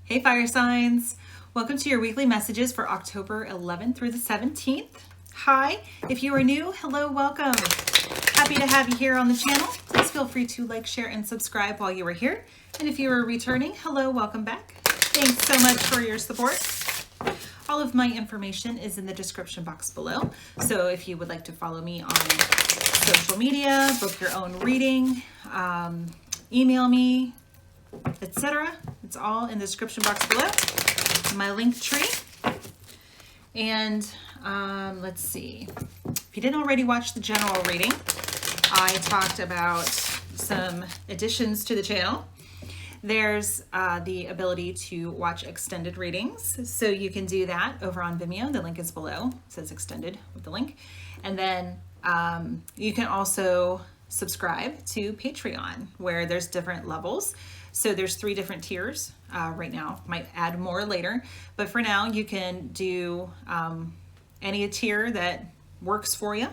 Hey fire signs! Welcome to your weekly messages for October 11th through the 17th. Hi, if you are new, hello, welcome. Happy to have you here on the channel. Please feel free to like, share, and subscribe while you are here. And if you are returning, hello, welcome back. Thanks so much for your support. All of my information is in the description box below. So if you would like to follow me on social media, book your own reading, email me, etc. It's all in the description box below. My link tree. And let's see. If you didn't already watch the general reading, I talked about some additions to the channel. There's the ability to watch extended readings. So you can do that over on Vimeo. The link is below. It says extended with the link. And then you can also subscribe to Patreon, where there's different levels. So there's 3 different tiers right now. Might add more later, but for now you can do any tier that works for you.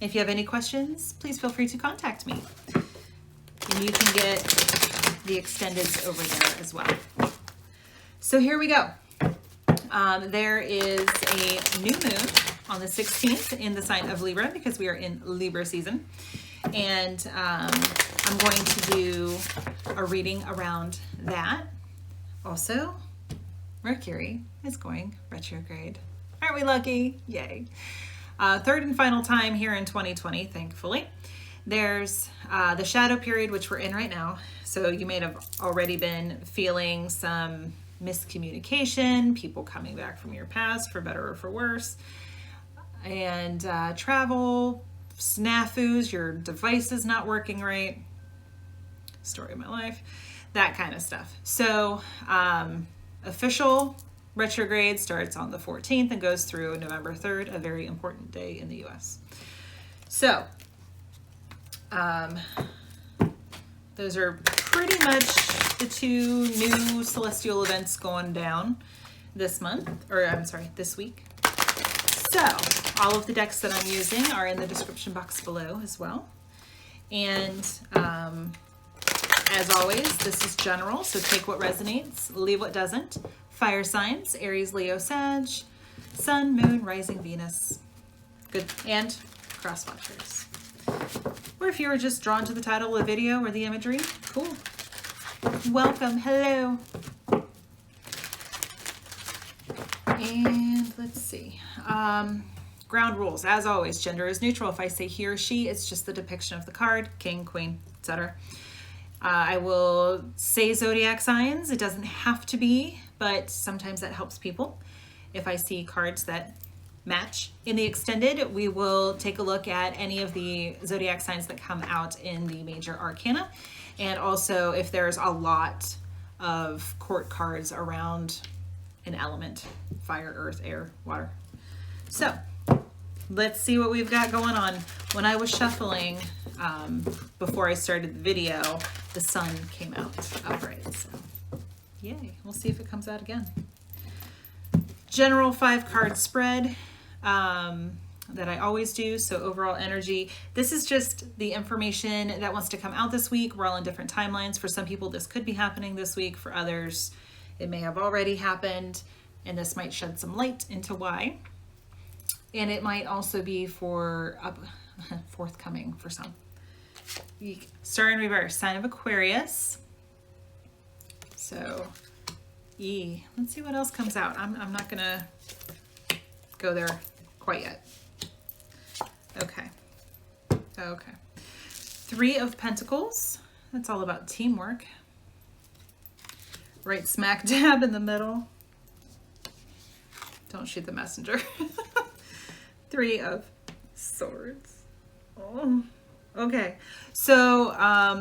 If you have any questions, please feel free to contact me. And you can get the extendeds over there as well. So here we go. There is a new moon on the 16th in the sign of Libra because we are in Libra season. And I'm going to do a reading around that. Also, Mercury is going retrograde. Aren't we lucky? Yay. Third and final time here in 2020, thankfully. There's the shadow period, which we're in right now. So you may have already been feeling some miscommunication, people coming back from your past for better or for worse, and travel, snafus, your device is not working right, story of my life, that kind of stuff. So official retrograde starts on the 14th and goes through November 3rd, a very important day in the US. So those are pretty much the 2 new celestial events going down this month, or I'm sorry, this week. So all of the decks that I'm using are in the description box below as well. And as always, this is general, so take what resonates, leave what doesn't. Fire signs, Aries, Leo, Sag, Sun, Moon, Rising, Venus. Good, and cross watchers. Or if you were just drawn to the title of the video or the imagery, cool. Welcome, hello. And let's see. Ground rules, as always, gender is neutral. If I say he or she, it's just the depiction of the card, king, queen, etc. I will say zodiac signs. It doesn't have to be, but sometimes that helps people. If I see cards that match in the extended, we will take a look at any of the zodiac signs that come out in the major arcana. And also if there's a lot of court cards around an element, fire, earth, air, water. So let's see what we've got going on. When I was shuffling before I started the video, the sun came out upright. So yay, we'll see if it comes out again. General 5-card spread that I always do. So overall energy, this is just the information that wants to come out this week. We're all in different timelines. For some people, this could be happening this week. For others, it may have already happened, and this might shed some light into why. And it might also be for forthcoming for some. Star in reverse, sign of Aquarius. So, let's see what else comes out. I'm not gonna go there quite yet. Okay. 3 of Pentacles. That's all about teamwork. Right smack dab in the middle. Don't shoot the messenger. 3 of Swords. Oh, okay. So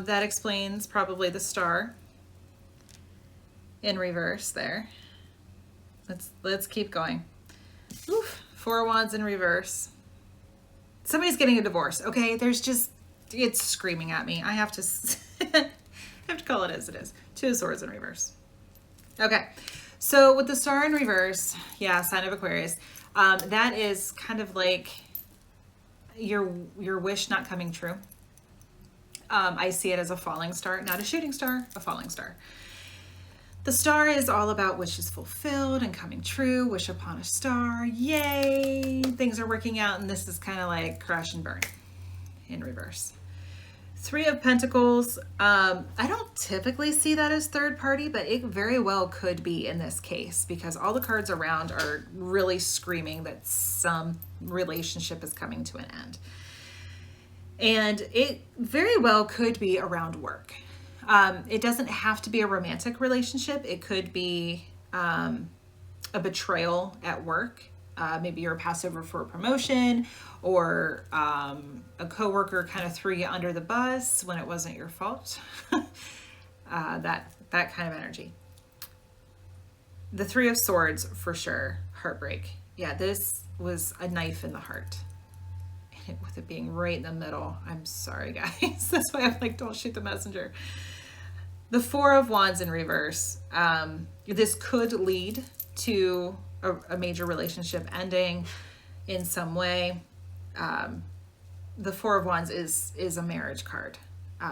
that explains probably the star in reverse there. Let's keep going. Oof, 4 of Wands in reverse. Somebody's getting a divorce. Okay, there's just, it's screaming at me. I have to call it as it is. 2 of Swords in reverse. Okay, so with the star in reverse, yeah, sign of Aquarius. That is kind of like your wish not coming true. I see it as a falling star, not a shooting star, a falling star. The star is all about wishes fulfilled and coming true. Wish upon a star. Yay! Things are working out, and this is kind of like crash and burn in reverse. Three of Pentacles. I don't typically see that as third party, but it very well could be in this case because all the cards around are really screaming that some relationship is coming to an end. And it very well could be around work. It doesn't have to be a romantic relationship. It could be a betrayal at work. Maybe you're passed over for a promotion, or a coworker kind of threw you under the bus when it wasn't your fault. That kind of energy. The Three of Swords, for sure. Heartbreak. Yeah, this was a knife in the heart. And with it being right in the middle. I'm sorry, guys. That's why I'm like, don't shoot the messenger. The Four of Wands in reverse. This could lead to a major relationship ending in some way. The Four of Wands is a marriage card.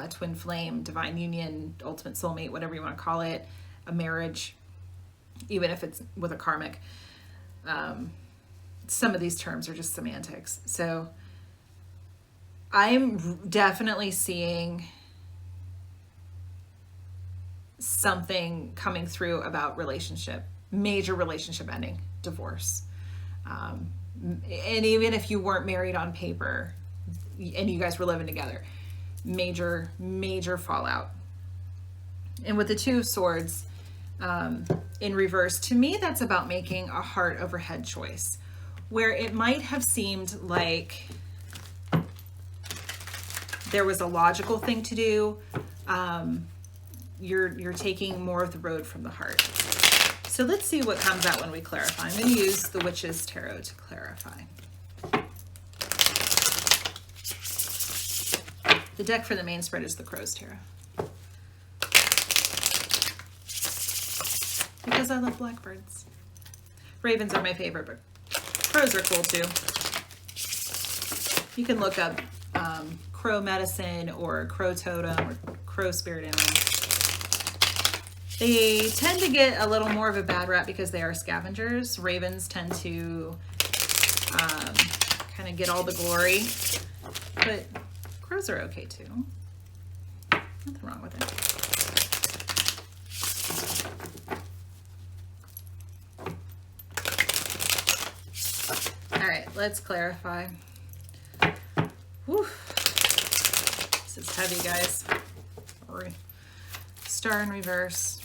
Twin flame, divine union, ultimate soulmate, whatever you want to call it. A marriage, even if it's with a karmic. Some of these terms are just semantics. So I'm definitely seeing something coming through about relationship, major relationship ending, divorce. And even if you weren't married on paper and you guys were living together, major fallout. And with the Two of Swords in reverse, to me, that's about making a heart over head choice, where it might have seemed like there was a logical thing to do. You're taking more of the road from the heart. So let's see what comes out when we clarify. I'm going to use the Witch's Tarot to clarify. The deck for the main spread is the Crow's Tarot. Because I love blackbirds. Ravens are my favorite, but crows are cool too. You can look up crow medicine or crow totem or crow spirit animal. They tend to get a little more of a bad rap because they are scavengers. Ravens tend to kind of get all the glory, but crows are okay too. Nothing wrong with it. All right, let's clarify. Whew. This is heavy, guys. Sorry. Star in reverse.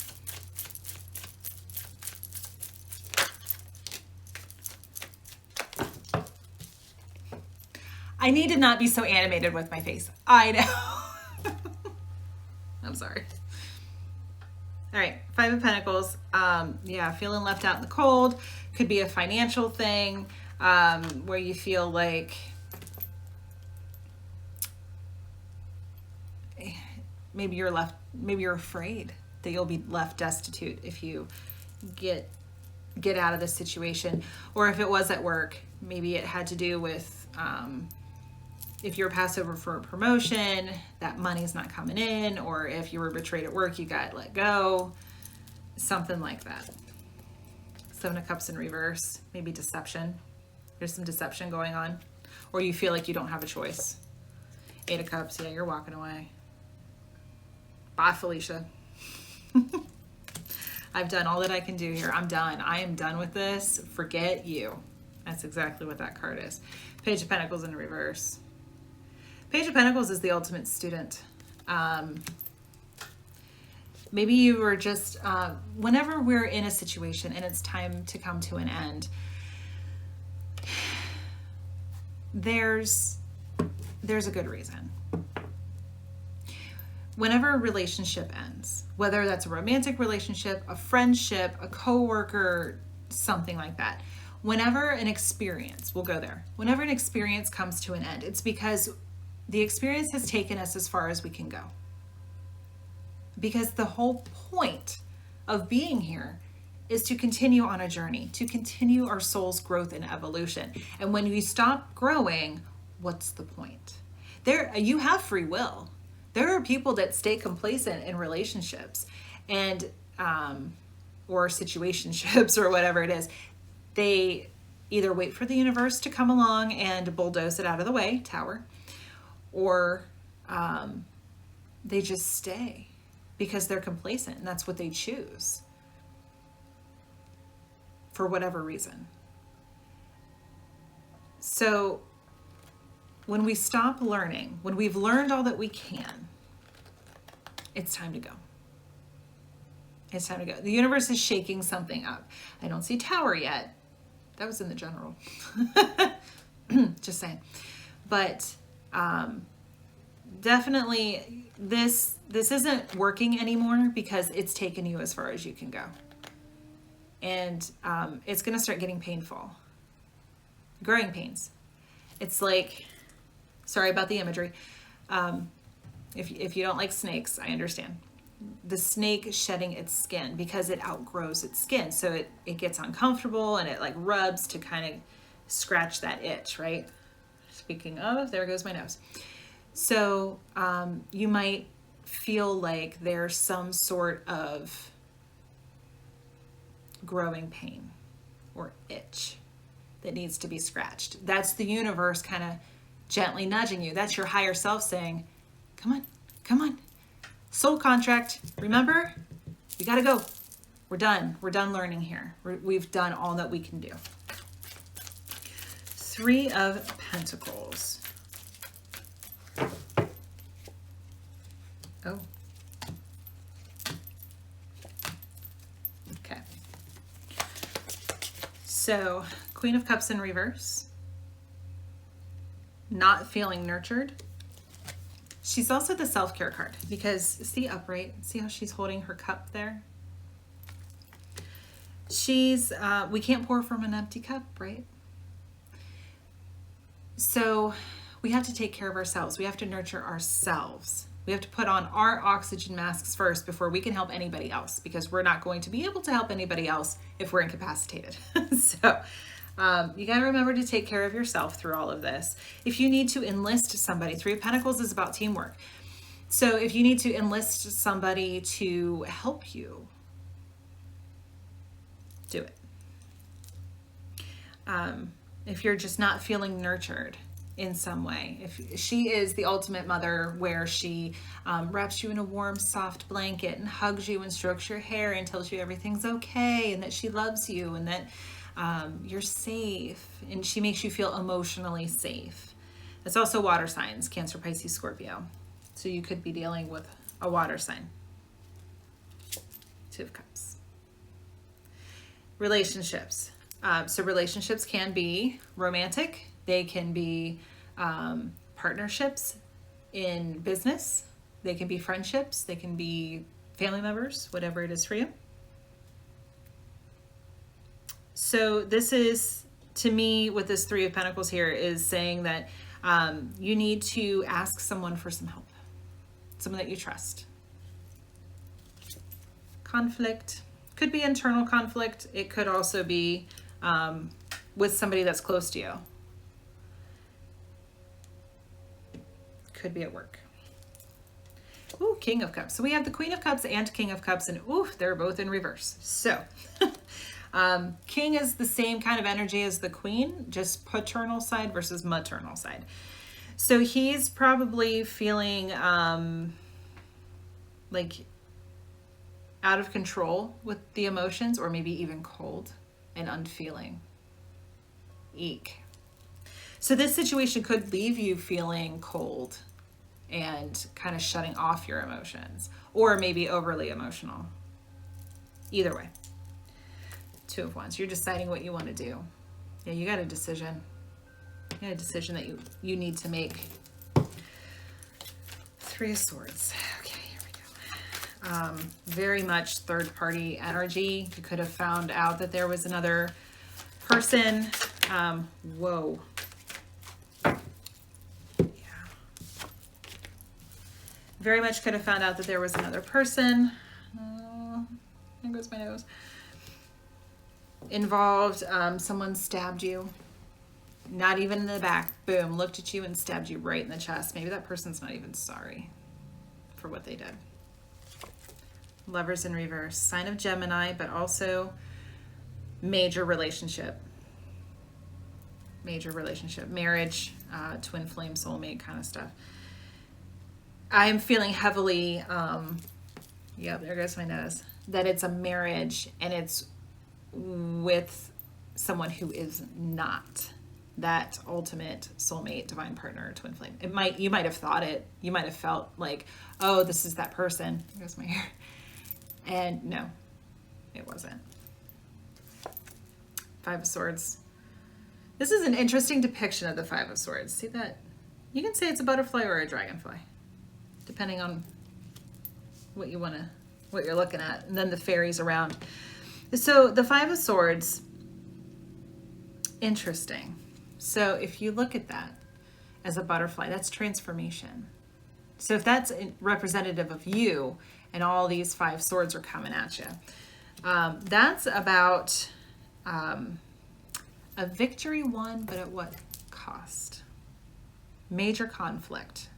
I need to not be so animated with my face. I know. I'm sorry. All right, Five of Pentacles. Yeah, feeling left out in the cold. Could be a financial thing where you feel like maybe you're afraid that you'll be left destitute if you get out of this situation. Or if it was at work, maybe it had to do with if you're passed over for a promotion, that money's not coming in, or if you were betrayed at work, you got let go, something like that. Seven of Cups in reverse, maybe deception. There's some deception going on, or you feel like you don't have a choice. Eight of Cups, yeah, you're walking away. Bye, Felicia. I've done all that I can do here. I'm done. I am done with this. Forget you. That's exactly what that card is. Page of Pentacles in reverse. Page of Pentacles is the ultimate student. Maybe you were just, whenever we're in a situation and it's time to come to an end, there's a good reason. Whenever a relationship ends, whether that's a romantic relationship, a friendship, a coworker, something like that, whenever an experience, we'll go there, whenever an experience comes to an end, it's because the experience has taken us as far as we can go. Because the whole point of being here is to continue on a journey, to continue our soul's growth and evolution. And when we stop growing, what's the point? You have free will. There are people that stay complacent in relationships, and or situationships or whatever it is, they either wait for the universe to come along and bulldoze it out of the way, tower, or they just stay because they're complacent and that's what they choose for whatever reason. So when we stop learning, when we've learned all that we can, it's time to go. It's time to go. The universe is shaking something up. I don't see tower yet. That was in the general. Just saying. But definitely this isn't working anymore because it's taken you as far as you can go. And it's going to start getting painful. Growing pains. It's like, sorry about the imagery. If you don't like snakes, I understand. The snake shedding its skin because it outgrows its skin. So it gets uncomfortable and it like rubs to kind of scratch that itch, right? Speaking of, there goes my nose. So you might feel like there's some sort of growing pain or itch that needs to be scratched. That's the universe kind of gently nudging you. That's your higher self saying, come on, come on. Soul contract, remember? You gotta go. We're done. We're done learning here. We've done all that we can do. 3 of Pentacles. Oh. Okay. So, Queen of Cups in reverse. Not feeling nurtured. She's also the self-care card because see upright, see how she's holding her cup there? She's, we can't pour from an empty cup, right? So we have to take care of ourselves. We have to nurture ourselves. We have to put on our oxygen masks first before we can help anybody else because we're not going to be able to help anybody else if we're incapacitated. So you got to remember to take care of yourself through all of this. If you need to enlist somebody, 3 of Pentacles is about teamwork. So if you need to enlist somebody to help you, do it. If you're just not feeling nurtured in some way, if she is the ultimate mother where she wraps you in a warm, soft blanket and hugs you and strokes your hair and tells you everything's okay and that she loves you and that you're safe, and she makes you feel emotionally safe. It's also water signs, Cancer, Pisces, Scorpio. So you could be dealing with a water sign. 2 of Cups. Relationships. So relationships can be romantic. They can be partnerships in business. They can be friendships. They can be family members, whatever it is for you. So this is, to me, with this 3 of Pentacles here, is saying that you need to ask someone for some help. Someone that you trust. Conflict. Could be internal conflict. It could also be with somebody that's close to you. Could be at work. Ooh, King of Cups. So we have the Queen of Cups and King of Cups, and ooh, they're both in reverse. So King is the same kind of energy as the Queen, just paternal side versus maternal side. So he's probably feeling like out of control with the emotions, or maybe even cold and unfeeling. Eek. So this situation could leave you feeling cold and kind of shutting off your emotions, or maybe overly emotional. Either way. 2 of Wands. You're deciding what you want to do. Yeah, you got a decision. You got a decision that you need to make. 3 of Swords. Okay, here we go. Very much third party energy. You could have found out that there was another person. Whoa. Very much could have found out that there was another person. There goes my nose. Involved. Someone stabbed you. Not even in the back. Boom. Looked at you and stabbed you right in the chest. Maybe that person's not even sorry for what they did. Lovers in reverse. Sign of Gemini, but also major relationship. Major relationship. Marriage, twin flame, soulmate kind of stuff. I'm feeling heavily, yeah, there goes my nose, that it's a marriage and it's with someone who is not that ultimate soulmate, divine partner, twin flame. You might have thought it. You might have felt like, oh, this is that person. There goes my hair. And no, it wasn't. Five of Swords. This is an interesting depiction of the Five of Swords. See that? You can say it's a butterfly or a dragonfly, depending on what you're looking at. And then the fairies around. So the Five of Swords, interesting. So if you look at that as a butterfly, that's transformation. So if that's representative of you and all these five swords are coming at you, that's about a victory won, but at what cost? Major conflict.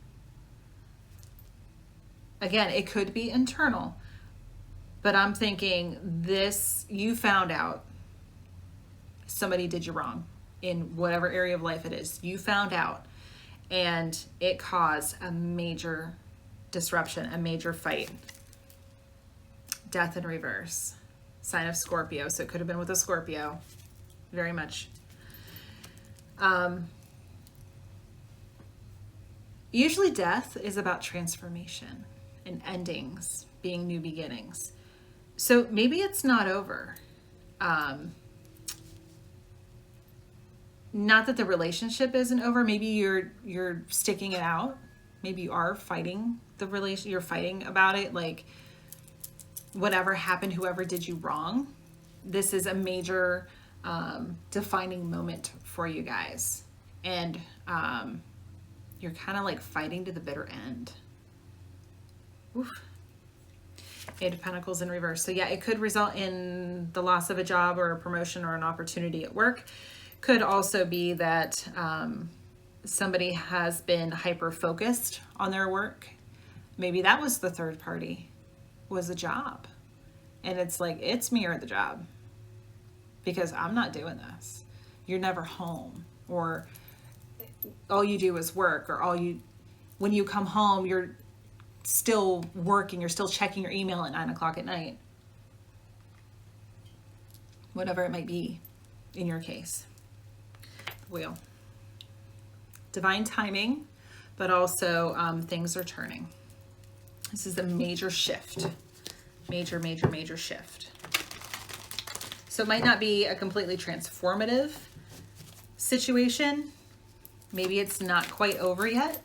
Again, it could be internal, but I'm thinking this, you found out somebody did you wrong in whatever area of life it is. You found out, and it caused a major disruption, a major fight. Death in reverse. Sign of Scorpio. So it could have been with a Scorpio. Very much. Usually death is about transformation and endings, being new beginnings. So maybe it's not over. Not that the relationship isn't over. Maybe you're sticking it out. Maybe you are fighting the relation. You're fighting about it. Like whatever happened, whoever did you wrong. This is a major defining moment for you guys, and you're kind of like fighting to the bitter end. Oof. Eight of Pentacles in reverse. So yeah, it could result in the loss of a job or a promotion or an opportunity at work. Could also be that somebody has been hyper-focused on their work. Maybe that was the third party, was a job. And it's like, it's me or the job. Because I'm not doing this. You're never home. Or all you do is work. Or when you come home, you're still working. You're still checking your email at 9 o'clock at night. Whatever it might be in your case. Wheel. Divine timing, but also things are turning. This is a major shift. Major, major, major shift. So it might not be a completely transformative situation. Maybe it's not quite over yet.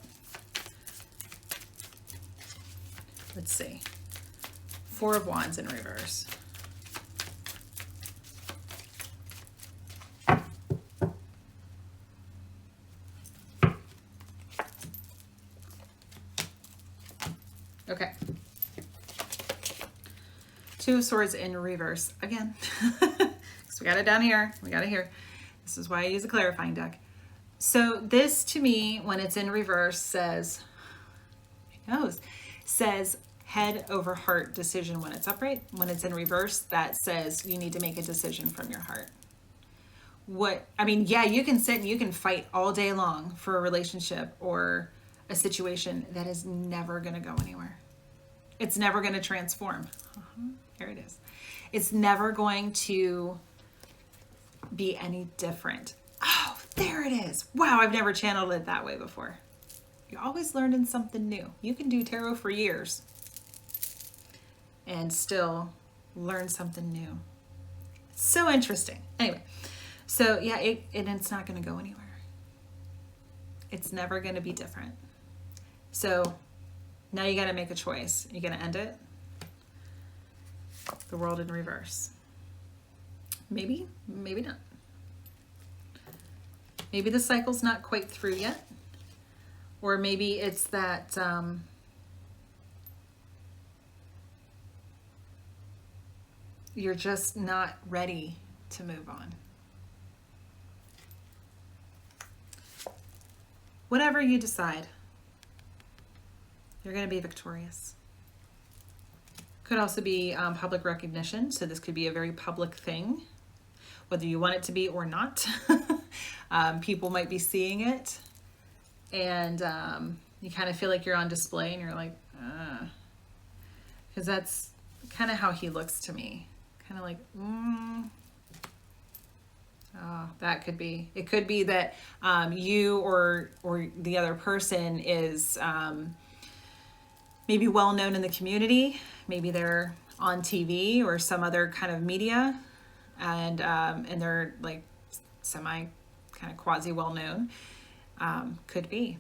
Let's see. Four of Wands in reverse. Okay. Two of Swords in reverse again. So we got it down here. We got it here. This is why I use a clarifying deck. So this to me, when it's in reverse, says, says head over heart decision when it's upright. When it's in reverse, that says you need to make a decision from your heart. Yeah, you can sit and you can fight all day long for a relationship or a situation that is never going to go anywhere. It's never going to transform. Here it is. It's never going to be any different. Oh, there it is. Wow, I've never channeled it that way before. You're always learning something new. You can do tarot for years and still learn something new. It's so interesting. Anyway, so yeah, it's not going to go anywhere. It's never going to be different. So now you got to make a choice. You going to end it? The World in reverse. Maybe, maybe not. Maybe the cycle's not quite through yet. Or maybe it's that you're just not ready to move on. Whatever you decide, you're going to be victorious. Could also be public recognition. So this could be a very public thing, whether you want it to be or not. People might be seeing it, and you kind of feel like you're on display, and you're like, because that's kind of how he looks to me. Kind of like, oh, that could be. It could be that you or the other person is maybe well known in the community. Maybe they're on TV or some other kind of media, and they're like semi kind of quasi well known. Could be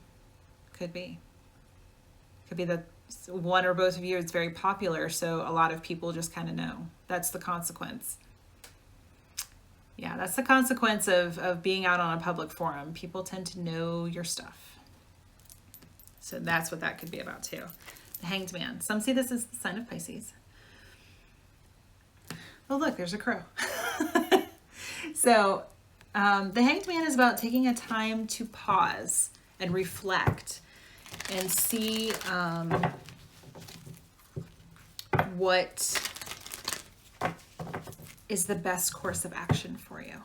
that one or both of you is very popular, so a lot of people just kind of know. That's the consequence. Yeah, that's the consequence of being out on a public forum. People tend to know your stuff. So that's what that could be about too. The Hanged Man. Some see this as the sign of Pisces. Oh, look, there's a crow. So the Hanged Man is about taking a time to pause and reflect and see what is the best course of action for you.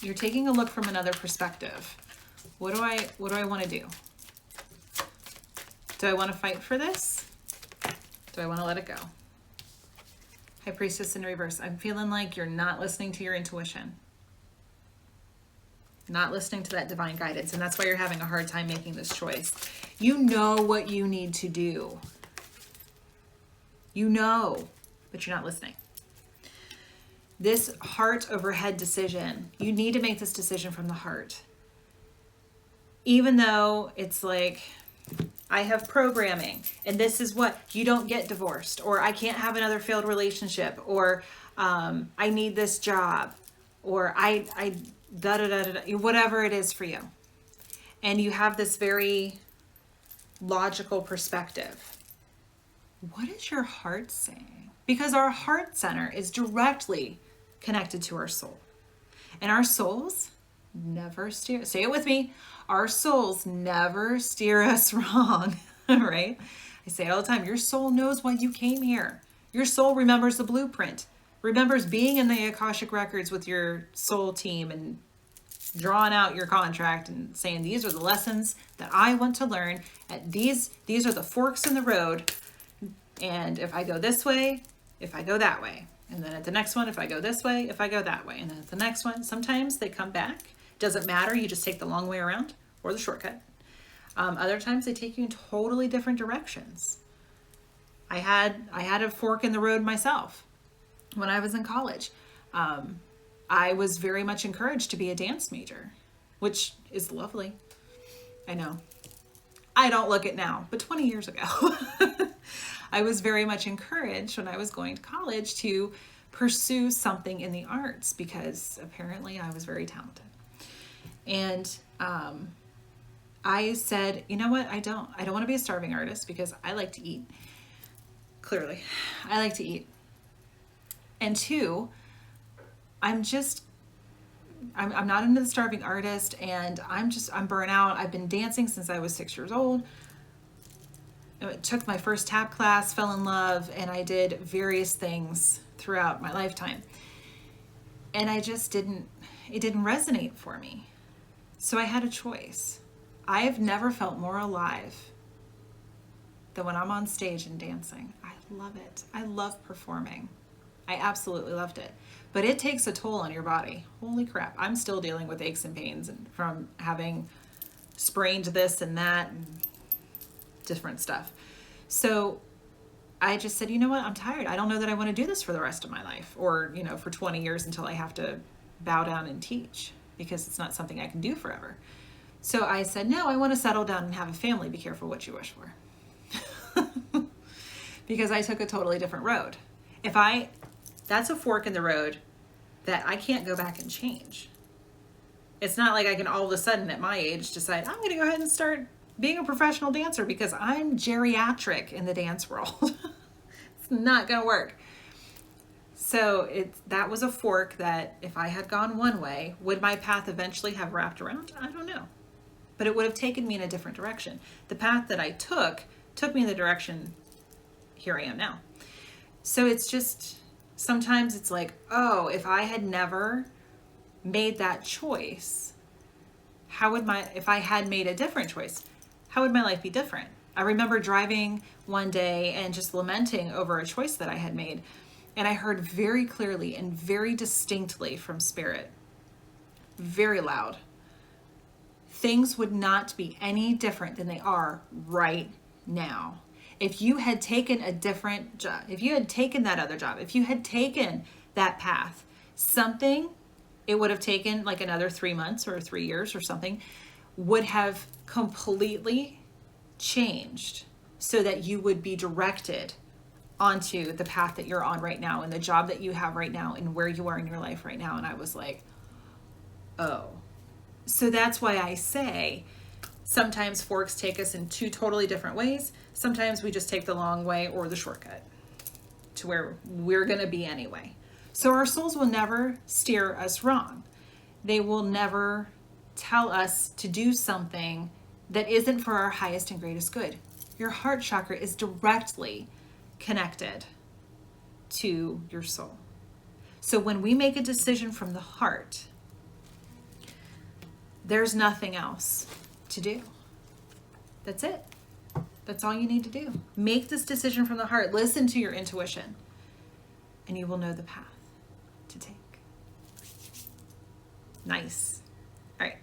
You're taking a look from another perspective. What do I want to do? Do I want to fight for this? Do I want to let it go? High Priestess in reverse. I'm feeling like you're not listening to your intuition. Not listening to that divine guidance. And that's why you're having a hard time making this choice. You know what you need to do. You know, but you're not listening. This heart over head decision, you need to make this decision from the heart. Even though it's like, I have programming and this is what, you don't get divorced, or I can't have another failed relationship, or I need this job, or I whatever it is for you. And you have this very logical perspective. What is your heart saying? Because our heart center is directly connected to our soul. And our souls never steer, say it with me, our souls never steer us wrong, right? I say it all the time, your soul knows why you came here. Your soul remembers the blueprint, remembers being in the Akashic Records with your soul team and drawing out your contract and saying, these are the lessons that I want to learn. These are the forks in the road. And if I go this way, if I go that way. And then at the next one, if I go this way, if I go that way. And then at the next one, sometimes they come back. Doesn't matter, you just take the long way around or the shortcut. Other times they take you in totally different directions. I had a fork in the road myself when I was in college. I was very much encouraged to be a dance major, which is lovely. I know. I don't look it now, but 20 years ago, I was very much encouraged when I was going to college to pursue something in the arts because apparently I was very talented. And I said, you know what? I don't want to be a starving artist because I like to eat. Clearly, I like to eat. And two, I'm not into the starving artist, and I'm burnt out. I've been dancing since I was 6 years old. I took my first tap class, fell in love, and I did various things throughout my lifetime. And it didn't resonate for me. So I had a choice. I have never felt more alive than when I'm on stage and dancing. I love it. I love performing. I absolutely loved it. But it takes a toll on your body. Holy crap. I'm still dealing with aches and pains and from having sprained this and that and different stuff. So I just said, you know what? I'm tired. I don't know that I want to do this for the rest of my life or, for 20 years until I have to bow down and teach because it's not something I can do forever. So I said, no, I want to settle down and have a family. Be careful what you wish for. Because I took a totally different road. That's a fork in the road that I can't go back and change. It's not like I can all of a sudden at my age decide I'm going to go ahead and start being a professional dancer because I'm geriatric in the dance world. It's not going to work. So that was a fork that if I had gone one way, would my path eventually have wrapped around? I don't know. But it would have taken me in a different direction. The path that I took took me in the direction here I am now. So it's just, sometimes it's like, oh, if I had never made that choice, if I had made a different choice, how would my life be different? I remember driving one day and just lamenting over a choice that I had made. And I heard very clearly and very distinctly from Spirit, very loud, things would not be any different than they are right now. If you had taken a different job, if you had taken that other job, if you had taken that path, it would have taken like another 3 months or 3 years or something, would have completely changed so that you would be directed onto the path that you're on right now and the job that you have right now and where you are in your life right now. And I was like, oh. So that's why I say sometimes forks take us in 2 totally different ways. Sometimes we just take the long way or the shortcut to where we're going to be anyway. So our souls will never steer us wrong. They will never tell us to do something that isn't for our highest and greatest good. Your heart chakra is directly connected to your soul. So when we make a decision from the heart, there's nothing else to do. That's it. That's all you need to do. Make this decision from the heart. Listen to your intuition, and you will know the path to take. Nice. All right.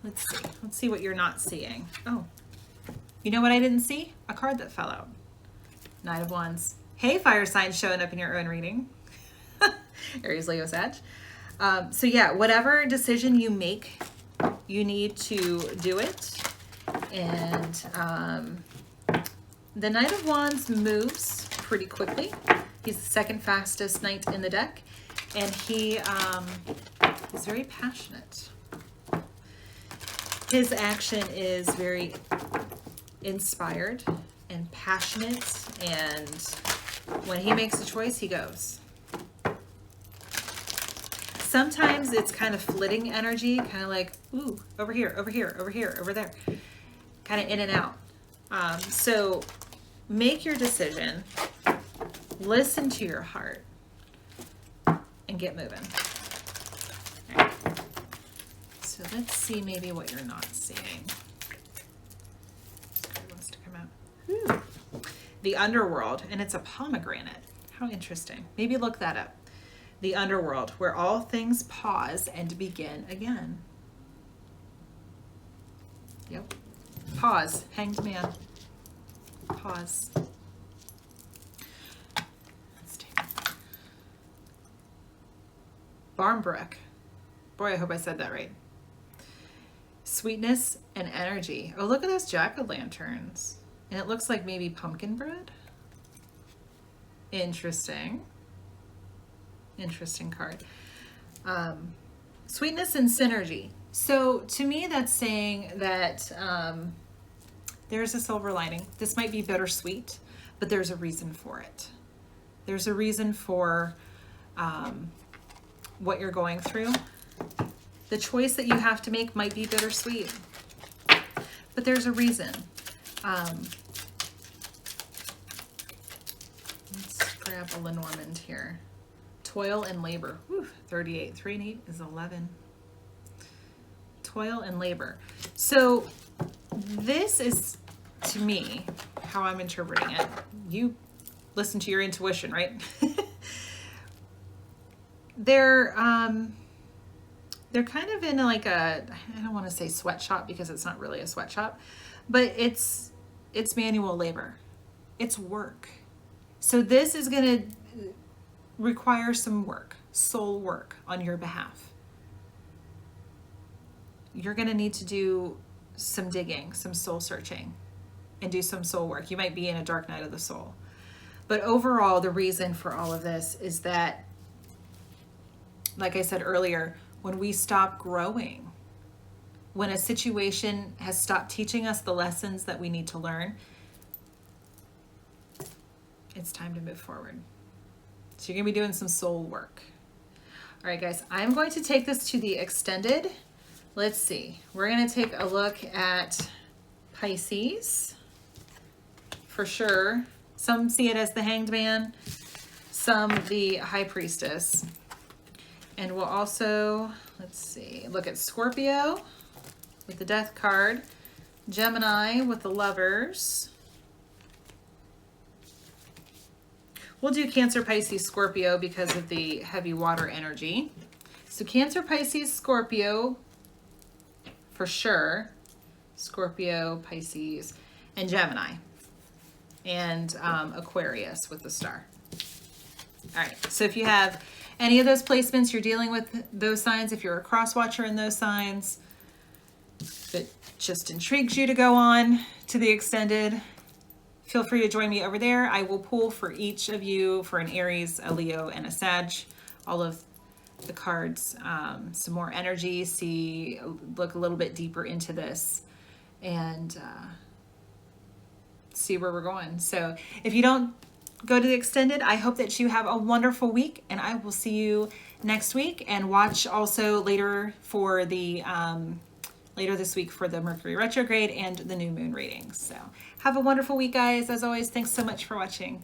Let's see. Let's see what you're not seeing. Oh, you know what I didn't see? A card that fell out. Knight of Wands. Hey, fire signs showing up in your own reading. Aries, Leo, Sag. So yeah, whatever decision you make, you need to do it. And the Knight of Wands moves pretty quickly. He's the second fastest knight in the deck. And he is very passionate. His action is very inspired and passionate, and when he makes a choice, he goes. Sometimes it's kind of flitting energy, kind of like, ooh, over here, over here, over here, over there, kind of in and out. So make your decision, listen to your heart, and get moving. All right. So let's see maybe what you're not seeing. Wants to come out. Ooh. The underworld, and it's a pomegranate. How interesting. Maybe look that up. The underworld, where all things pause and begin again. Yep. Pause. Hanged man. Pause. Let's take it. Barnbrook. Boy, I hope I said that right. Sweetness and energy. Oh, look at those jack-o'-lanterns. And it looks like maybe pumpkin bread. Interesting. Interesting card. Sweetness and synergy. So to me, that's saying that there's a silver lining. This might be bittersweet, but there's a reason for it. There's a reason for what you're going through. The choice that you have to make might be bittersweet, but there's a reason. Let's grab a Lenormand here. Toil and labor. Whew, 38. 3 and 8 is 11. Toil and labor. So this is, to me, how I'm interpreting it. You listen to your intuition, right? They're kind of in like a, I don't want to say sweatshop because it's not really a sweatshop, but it's manual labor. It's work. So this is going to require some work, soul work on your behalf. You're going to need to do some digging, some soul searching, and do some soul work. You might be in a dark night of the soul. But overall, the reason for all of this is that, like I said earlier, when we stop growing, when a situation has stopped teaching us the lessons that we need to learn, it's time to move forward. So you're going to be doing some soul work. All right, guys, I'm going to take this to the extended. Let's see. We're going to take a look at Pisces, for sure. Some see it as the Hanged Man, some the High Priestess. And we'll also, let's see, look at Scorpio with the Death card, Gemini with the Lovers. We'll do Cancer, Pisces, Scorpio because of the heavy water energy. So Cancer, Pisces, Scorpio, for sure. Scorpio, Pisces, and Gemini. And Aquarius with the star. All right, so if you have any of those placements, you're dealing with those signs, if you're a cross watcher in those signs, that just intrigues you to go on to the extended, feel free to join me over there. I will pull for each of you for an Aries, a Leo, and a Sag, all of the cards, some more energy, look a little bit deeper into this, and see where we're going. So if you don't go to the extended, I hope that you have a wonderful week, and I will see you next week. And watch also later for the later this week for the Mercury retrograde and the new moon readings. So have a wonderful week, guys. As always, thanks so much for watching.